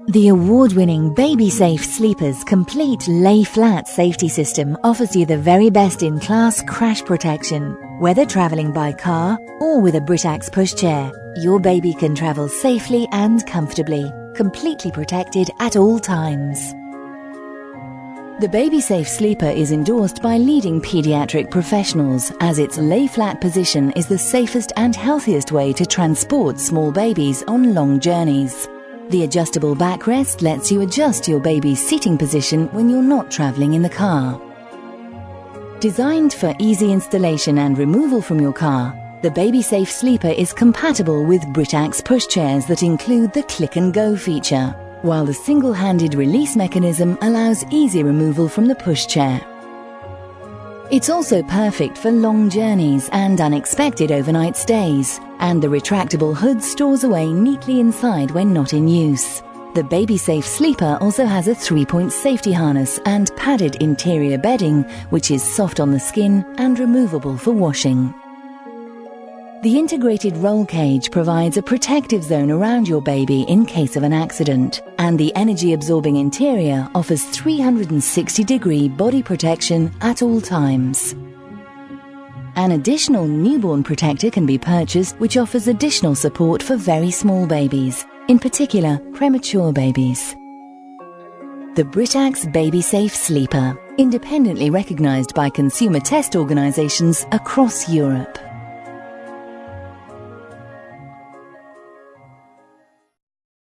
The award-winning BabySafe Sleepers complete lay-flat safety system offers you the very best-in-class crash protection. Whether travelling by car or with a Britax pushchair, your baby can travel safely and comfortably, completely protected at all times. The BabySafe Sleeper is endorsed by leading paediatric professionals as its lay-flat position is the safest and healthiest way to transport small babies on long journeys. The adjustable backrest lets you adjust your baby's seating position when you're not travelling in the car. Designed for easy installation and removal from your car, the BabySafe Sleeper is compatible with Britax pushchairs that include the Click and Go feature, while the single-handed release mechanism allows easy removal from the pushchair. It's also perfect for long journeys and unexpected overnight stays, and the retractable hood stores away neatly inside when not in use. The BabySafe Sleeper also has a 3-point safety harness and padded interior bedding, which is soft on the skin and removable for washing. The integrated roll cage provides a protective zone around your baby in case of an accident, and the energy-absorbing interior offers 360-degree body protection at all times. An additional newborn protector can be purchased, which offers additional support for very small babies, in particular premature babies. The Britax BabySafe Sleeper, independently recognised by consumer test organisations across Europe.